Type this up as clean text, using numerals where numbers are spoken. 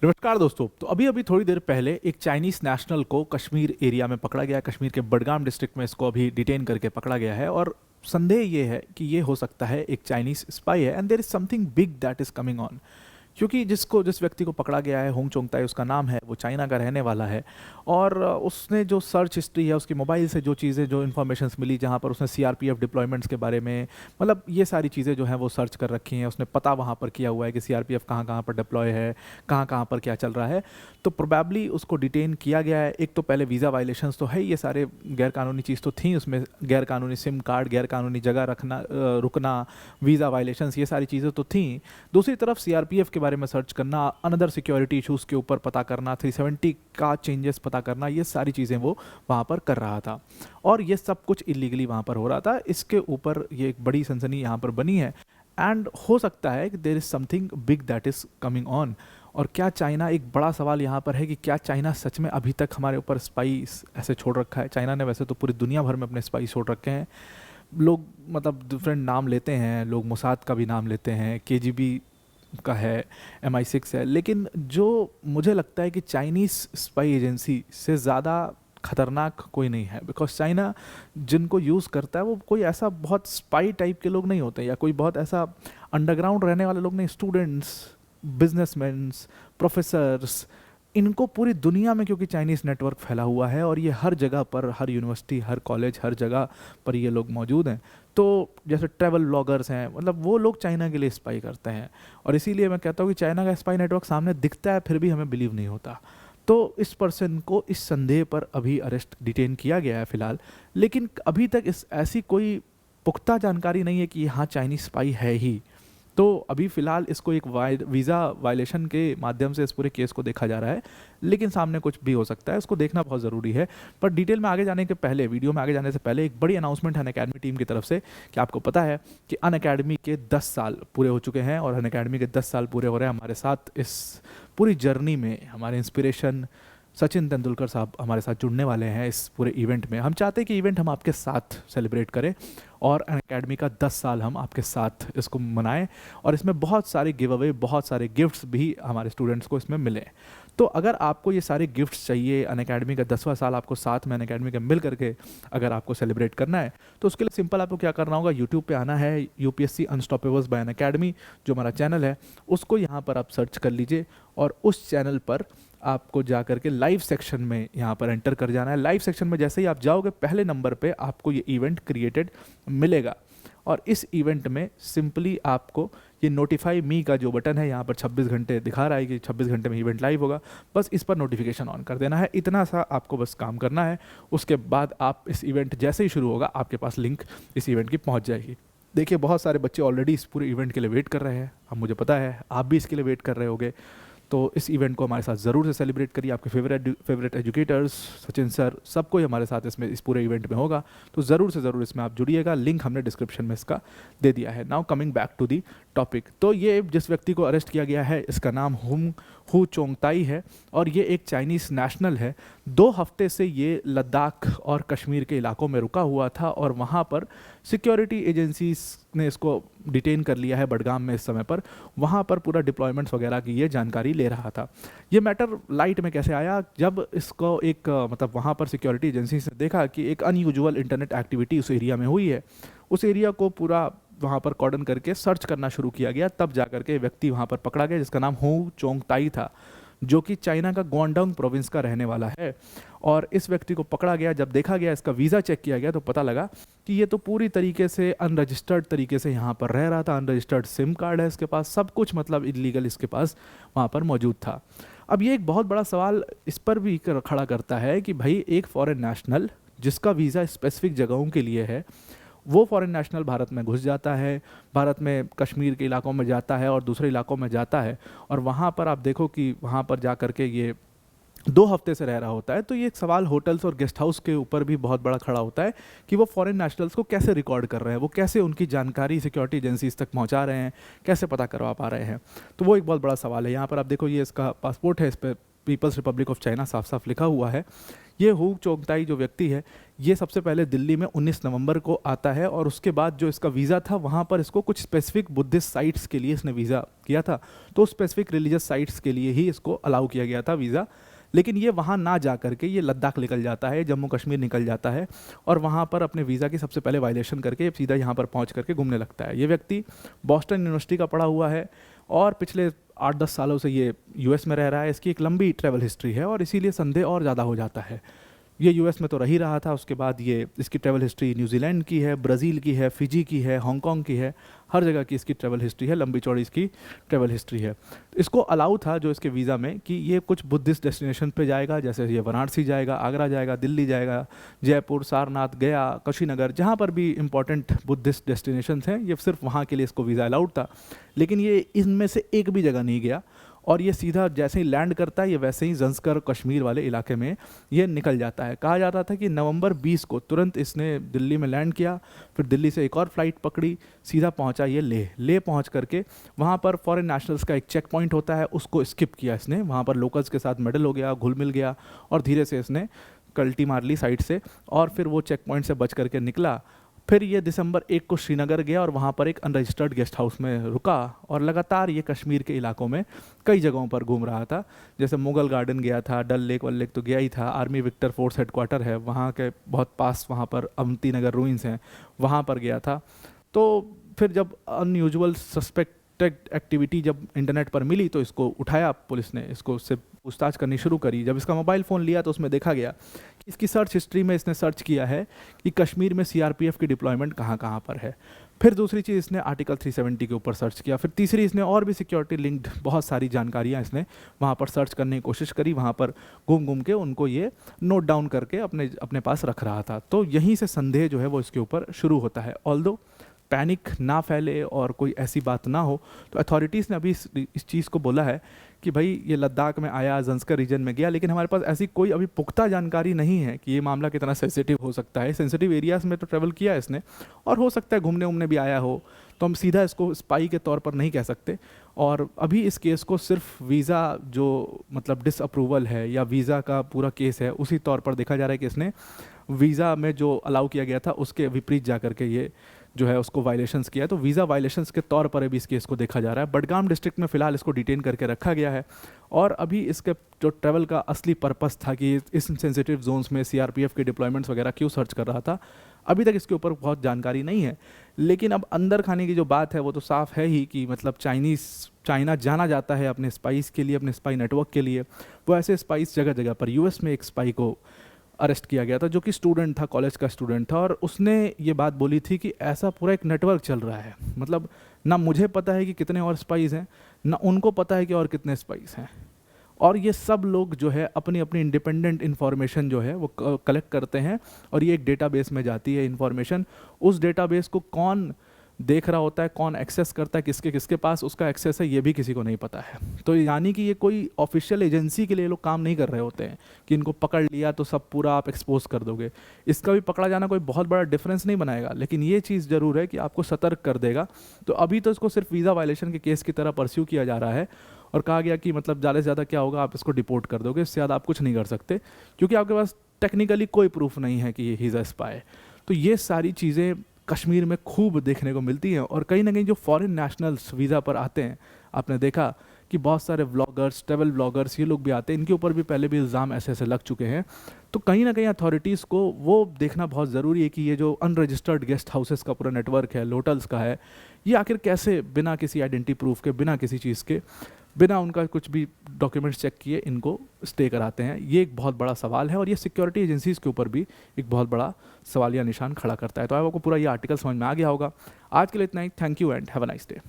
नमस्कार दोस्तों। तो अभी अभी थोड़ी देर पहले एक चाइनीज नेशनल को कश्मीर एरिया में पकड़ा गया। कश्मीर के बडगाम डिस्ट्रिक्ट में इसको अभी डिटेन करके पकड़ा गया है और संदेह ये है कि ये हो सकता है एक चाइनीज स्पाई है and there is something big that is coming on. क्योंकि जिस व्यक्ति को पकड़ा गया है, होंग चोंगताई उसका नाम है, वो चाइना का रहने वाला है। और उसने जो सर्च हिस्ट्री है, उसकी मोबाइल से जो चीज़ें, जो इन्फॉर्मेशंस मिली, जहाँ पर उसने सीआरपीएफ डिप्लॉयमेंट्स के बारे में, मतलब ये सारी चीज़ें जो हैं वो सर्च कर रखी हैं। उसने पता वहाँ पर किया हुआ है कि सीआरपीएफ कहाँ कहाँ पर डिप्लॉय है, कहाँ कहाँ पर क्या चल रहा है। तो प्रोबेबली उसको डिटेन किया गया है। एक तो पहले वीज़ा वायलेशंस तो है, ये सारे गैरकानूनी चीज़ तो थी उसमें, गैरकानूनी सिम कार्ड, गैरकानूनी जगह रखना, रुकना, वीज़ा वायलेशंस, ये सारी चीज़ें तो थी। दूसरी तरफ सीआरपीएफ के बारे में सर्च करना, अनदर सिक्योरिटी इशूज़ के ऊपर पता करना, 370 का चेंजेस पता करना, ये सारी चीज़ें वो वहाँ पर कर रहा था। और ये सब कुछ इलीगली वहाँ पर हो रहा था। इसके ऊपर ये एक बड़ी सनसनी यहाँ पर बनी है एंड हो सकता है कि there is something big that is coming on. और क्या चाइना, एक बड़ा सवाल यहाँ पर है कि क्या चाइना सच में अभी तक हमारे ऊपर स्पाई ऐसे छोड़ रखा है। चाइना ने वैसे तो पूरी दुनिया भर में अपने स्पाई छोड़ रखे हैं। लोग मतलब डिफरेंट नाम लेते हैं, लोग मोसाद का भी नाम लेते हैं, केजीबी का है, MI6 है, लेकिन जो मुझे लगता है कि चाइनीज़ स्पाई एजेंसी से ज़्यादा खतरनाक कोई नहीं है। बिकॉज चाइना जिनको यूज़ करता है वो कोई ऐसा बहुत स्पाई टाइप के लोग नहीं होते, या कोई बहुत ऐसा अंडरग्राउंड रहने वाले लोग नहीं। स्टूडेंट्स, बिजनेसमैन्स, प्रोफेसर्स, इनको पूरी दुनिया में क्योंकि चाइनीज़ नेटवर्क फैला हुआ है और ये हर जगह पर, हर यूनिवर्सिटी, हर कॉलेज, हर जगह पर ये लोग मौजूद हैं। तो जैसे ट्रैवल ब्लॉगर्स हैं, मतलब वो लोग चाइना के लिए स्पाई करते हैं। और इसीलिए मैं कहता हूँ कि चाइना का स्पाई नेटवर्क सामने दिखता है फिर भी हमें बिलीव नहीं होता। तो इस पर्सन को इस संदेह पर अभी अरेस्ट, डिटेन किया गया है फ़िलहाल। लेकिन अभी तक इस ऐसी कोई पुख्ता जानकारी नहीं है कि हाँ चाइनीज़ स्पाई है ही। तो अभी फ़िलहाल इसको एक वीज़ा वायलेशन के माध्यम से इस पूरे केस को देखा जा रहा है। लेकिन सामने कुछ भी हो सकता है, उसको देखना बहुत ज़रूरी है। पर डिटेल में आगे जाने के पहले, वीडियो में आगे जाने से पहले, एक बड़ी अनाउंसमेंट है अनअकैडमी टीम की तरफ से कि आपको पता है कि अनअकैडमी के 10 साल पूरे हो चुके हैं। और अनअकैडमी के 10 साल पूरे हो रहे हैं हमारे साथ इस पूरी जर्नी में। हमारे इंस्पिरेशन सचिन तेंदुलकर साहब हमारे साथ जुड़ने वाले हैं इस पूरे इवेंट में। हम चाहते हैं कि इवेंट हम आपके साथ सेलिब्रेट करें और अनअकैडमी का 10 साल हम आपके साथ इसको मनाएं। और इसमें बहुत सारे गिव अवे, बहुत सारे गिफ्ट्स भी हमारे स्टूडेंट्स को इसमें मिले। तो अगर आपको ये सारे गिफ्ट्स चाहिए, अनअकैडमी का 10वां साल आपको साथ में अनअकैडमी के मिल करके अगर आपको सेलिब्रेट करना है, तो उसके लिए सिंपल आपको क्या करना होगा, यूट्यूब पे आना है, यूपीएससी अनस्टॉपेबल्स बाय अनअकैडमी जो हमारा चैनल है, उसको यहाँ पर आप सर्च कर लीजिए। और उस चैनल पर आपको जा करके लाइव सेक्शन में यहाँ पर एंटर कर जाना है। लाइव सेक्शन में जैसे ही आप जाओगे, पहले नंबर पे आपको ये इवेंट क्रिएटेड मिलेगा। और इस इवेंट में सिंपली आपको ये नोटिफाई मी का जो बटन है, यहाँ पर 26 घंटे दिखा रहा है कि 26 घंटे में इवेंट लाइव होगा, बस इस पर नोटिफिकेशन ऑन कर देना है। इतना सा आपको बस काम करना है। उसके बाद आप इस इवेंट जैसे ही शुरू होगा, आपके पास लिंक इस इवेंट की पहुँच जाएगी। देखिए, बहुत सारे बच्चे ऑलरेडी इस पूरे इवेंट के लिए वेट कर रहे हैं। अब मुझे पता है आप भी इसके लिए वेट कर रहे होगे। तो इस इवेंट को हमारे साथ ज़रूर से सेलिब्रेट करिए। आपके फेवरेट एजुकेटर्स, सचिन सर, सब कोई हमारे साथ इसमें, इस पूरे इवेंट में होगा। तो ज़रूर से ज़रूर इसमें आप जुड़िएगा। लिंक हमने डिस्क्रिप्शन में इसका दे दिया है। Now coming back to the topic. तो ये जिस व्यक्ति को अरेस्ट किया गया है, इसका नाम हू चोंगताई है और ये एक चाइनीज़ नेशनल है। 2 हफ्ते से ये लद्दाख और कश्मीर के इलाकों में रुका हुआ था और वहाँ पर सिक्योरिटी एजेंसीज ने इसको डिटेन कर लिया है बडगाम में। इस समय पर वहाँ पर पूरा डिप्लॉयमेंट्स वगैरह की ये जानकारी ले रहा था। ये मैटर लाइट में कैसे आया, जब इसको एक मतलब वहाँ पर सिक्योरिटी एजेंसी ने देखा कि एक अनयूजुअल इंटरनेट एक्टिविटी उस एरिया में हुई है। उस एरिया को पूरा वहाँ पर कॉर्डन करके सर्च करना शुरू किया गया। तब जाकर के व्यक्ति वहाँ पर पकड़ा गया जिसका नाम हू चोंगताई था, जो कि चाइना का ग्वांगडोंग प्रोविंस का रहने वाला है। और इस व्यक्ति को पकड़ा गया, जब देखा गया, इसका वीज़ा चेक किया गया, तो पता लगा कि ये तो पूरी तरीके से अनरजिस्टर्ड तरीके से यहाँ पर रह रहा था। अनरजिस्टर्ड सिम कार्ड है इसके पास, सब कुछ मतलब इलीगल इसके पास वहाँ पर मौजूद था। अब ये एक बहुत बड़ा सवाल इस पर भी खड़ा करता है कि भाई एक फॉरेन नेशनल जिसका वीज़ा स्पेसिफिक जगहों के लिए है, वो फॉरेन नेशनल भारत में घुस जाता है, भारत में कश्मीर के इलाकों में जाता है और दूसरे इलाकों में जाता है, और वहाँ पर आप देखो कि वहाँ पर जा कर के ये 2 हफ्ते से रह रहा होता है। तो ये एक सवाल होटल्स और गेस्ट हाउस के ऊपर भी बहुत बड़ा खड़ा होता है कि वो फॉरेन नेशनल्स को कैसे रिकॉर्ड कर रहे हैं, वो कैसे उनकी जानकारी सिक्योरिटी एजेंसीज तक पहुंचा रहे हैं, कैसे पता करवा पा रहे हैं। तो वो एक बहुत बड़ा सवाल है। यहाँ पर आप देखो, ये इसका पासपोर्ट है, इस पर पीपल्स रिपब्लिक ऑफ चाइना साफ साफ लिखा हुआ है। ये हू चोंगताई जो व्यक्ति है, ये सबसे पहले दिल्ली में 19 नवंबर को आता है, और उसके बाद जो इसका वीज़ा था वहाँ पर इसको कुछ स्पेसिफिक बुद्धिस्ट साइट्स के लिए इसने वीज़ा किया था, तो स्पेसिफिक रिलीजियस साइट्स के लिए ही इसको अलाउ किया गया था वीज़ा। लेकिन ये वहाँ ना जा करके ये लद्दाख निकल जाता है, जम्मू कश्मीर निकल जाता है, और वहाँ पर अपने वीज़ा की सबसे पहले वायलेशन करके सीधा यहाँ पर पहुँच करके घूमने लगता है। ये व्यक्ति बॉस्टन यूनिवर्सिटी का पढ़ा हुआ है और पिछले 8-10 सालों से ये यूएस में रह रहा है। इसकी एक लंबी ट्रैवल हिस्ट्री है और इसीलिए संदेह और ज़्यादा हो जाता है। ये यूएस में तो रह ही रहा था, उसके बाद ये इसकी ट्रैवल हिस्ट्री न्यूजीलैंड की है, ब्राज़ील की है, फिजी की है, हांगकांग की है, हर जगह की इसकी ट्रैवल हिस्ट्री है, लंबी चौड़ी इसकी ट्रैवल हिस्ट्री है। इसको अलाउ था जो इसके वीज़ा में कि ये कुछ बुद्धिस्ट डेस्टिनेशन पे जाएगा, जैसे ये वाराणसी जाएगा, आगरा जाएगा, दिल्ली जाएगा, जयपुर, सारनाथ, गया, कुशीनगर, जहाँ पर भी इंपॉर्टेंट बुद्धिस्ट डेस्टिनेशन हैं, ये सिर्फ वहाँ के लिए इसको वीज़ा अलाउड था। लेकिन ये इनमें से एक भी जगह नहीं गया, और ये सीधा जैसे ही लैंड करता है ये वैसे ही जंस्कर कश्मीर वाले इलाके में ये निकल जाता है। कहा जाता था कि नवंबर 20 को तुरंत इसने दिल्ली में लैंड किया, फिर दिल्ली से एक और फ्लाइट पकड़ी, सीधा पहुंचा ये लेह पहुंच करके वहाँ पर फॉरेन नेशनल्स का एक चेक पॉइंट होता है, उसको स्किप किया इसने, वहाँ पर लोकल्स के साथ मेडल हो गया, घुल मिल गया, और धीरे से इसने कल्टी मार ली साइड से, और फिर वो चेक पॉइंट से बच करके निकला। फिर ये दिसंबर 1 को श्रीनगर गया और वहाँ पर एक अनरजिस्टर्ड गेस्ट हाउस में रुका, और लगातार ये कश्मीर के इलाकों में कई जगहों पर घूम रहा था। जैसे मुगल गार्डन गया था, डल लेक वल लेक तो गया ही था, आर्मी विक्टर फोर्स हेडक्वार्टर है वहाँ के बहुत पास, वहाँ पर अवंती नगर रूइंस हैं, वहाँ पर गया था। तो फिर जब अनयूजुअल सस्पेक्टेड एक्टिविटी जब इंटरनेट पर मिली तो इसको उठाया पुलिस ने, इसको उससे पूछताछ करनी शुरू करी। जब इसका मोबाइल फ़ोन लिया तो उसमें देखा गया कि इसकी सर्च हिस्ट्री में इसने सर्च किया है कि कश्मीर में सीआरपीएफ की डिप्लॉयमेंट कहाँ कहाँ पर है। फिर दूसरी चीज़ इसने आर्टिकल 370 के ऊपर सर्च किया। फिर तीसरी इसने और भी सिक्योरिटी लिंक्ड बहुत सारी जानकारियाँ इसने वहाँ पर सर्च करने की कोशिश करी, वहाँ पर घूम घूम के उनको ये नोट डाउन करके अपने अपने पास रख रहा था। तो यहीं से संदेह जो है वो इसके ऊपर शुरू होता है। ऑल्दो पैनिक ना फैले और कोई ऐसी बात ना हो, तो अथॉरिटीज़ ने अभी इस चीज़ को बोला है कि भाई ये लद्दाख में आया, जंस्कर रीजन में गया, लेकिन हमारे पास ऐसी कोई अभी पुख्ता जानकारी नहीं है कि ये मामला कितना सेंसिटिव हो सकता है। सेंसिटिव एरियाज़ में तो ट्रैवल किया है इसने, और हो सकता है घूमने उमने भी आया हो, तो हम सीधा इसको स्पाई के तौर पर नहीं कह सकते। और अभी इस केस को सिर्फ वीज़ा जो मतलब डिसअप्रूवल है या वीज़ा का पूरा केस है उसी तौर पर देखा जा रहा है कि इसने वीज़ा में जो अलाउ किया गया था उसके विपरीत जा करके ये जो है उसको वायलेशंस किया है, तो वीज़ा वायलेशंस के तौर पर अभी इस केस को देखा जा रहा है। बडगाम डिस्ट्रिक्ट में फ़िलहाल इसको डिटेन करके रखा गया है, और अभी इसके जो ट्रैवल का असली पर्पस था कि इस सेंसिटिव जोन्स में सीआरपीएफ के डिप्लॉयमेंट्स वगैरह क्यों सर्च कर रहा था, अभी तक इसके ऊपर बहुत जानकारी नहीं है। लेकिन अब अंदर खाने की जो बात है वो तो साफ़ है ही कि मतलब चाइना जाना जाता है अपने स्पाइस के लिए, अपने स्पाई नेटवर्क के लिए। वो ऐसे स्पाइस जगह जगह पर, यूएस में एक स्पाई को अरेस्ट किया गया था जो कि स्टूडेंट था, कॉलेज का स्टूडेंट था, और उसने ये बात बोली थी कि ऐसा पूरा एक नेटवर्क चल रहा है, मतलब ना मुझे पता है कि कितने और स्पाइस हैं, ना उनको पता है कि और कितने स्पाइस हैं, और ये सब लोग जो है अपनी अपनी इंडिपेंडेंट इन्फॉर्मेशन जो है वो कलेक्ट करते हैं, और ये एक डेटाबेस में जाती है इन्फॉर्मेशन। उस डेटाबेस को कौन देख रहा होता है, कौन एक्सेस करता है, किसके किसके पास उसका एक्सेस है, ये भी किसी को नहीं पता है। तो यानी कि ये कोई ऑफिशियल एजेंसी के लिए लोग काम नहीं कर रहे होते हैं कि इनको पकड़ लिया तो सब पूरा आप एक्सपोज कर दोगे। इसका भी पकड़ा जाना कोई बहुत बड़ा डिफरेंस नहीं बनाएगा, लेकिन ये चीज़ ज़रूर है कि आपको सतर्क कर देगा। तो अभी तो इसको सिर्फ वीज़ा वायलेशन के केस की तरह परस्यू किया जा रहा है, और कहा गया कि मतलब ज़्यादा से ज़्यादा क्या होगा, आप इसको डिपोर्ट कर दोगे, इससे ज़्यादा आप कुछ नहीं कर सकते, क्योंकि आपके पास टेक्निकली कोई प्रूफ नहीं है कि ये ही इज़ अ स्पाई। तो ये सारी चीज़ें कश्मीर में खूब देखने को मिलती हैं, और कहीं ना कहीं जो फॉरेन नेशनल्स वीज़ा पर आते हैं, आपने देखा कि बहुत सारे व्लॉगर्स, ट्रैवल व्लॉगर्स, ये लोग भी आते हैं, इनके ऊपर भी पहले भी इल्ज़ाम ऐसे ऐसे लग चुके हैं। तो कहीं ना कहीं अथॉरिटीज़ को वो देखना बहुत ज़रूरी है कि ये जो अनरजिस्टर्ड गेस्ट हाउसेस का पूरा नेटवर्क है, होटल्स का है, ये आखिर कैसे बिना किसी आइडेंटिटी प्रूफ के, बिना किसी चीज़ के, बिना उनका कुछ भी डॉक्यूमेंट्स चेक किए इनको स्टे कराते हैं। ये एक बहुत बड़ा सवाल है, और ये सिक्योरिटी एजेंसीज़ के ऊपर भी एक बहुत बड़ा सवालिया निशान खड़ा करता है। तो आपको पूरा ये आर्टिकल समझ में आ गया होगा। आज के लिए इतना ही। Thank you and have a nice day.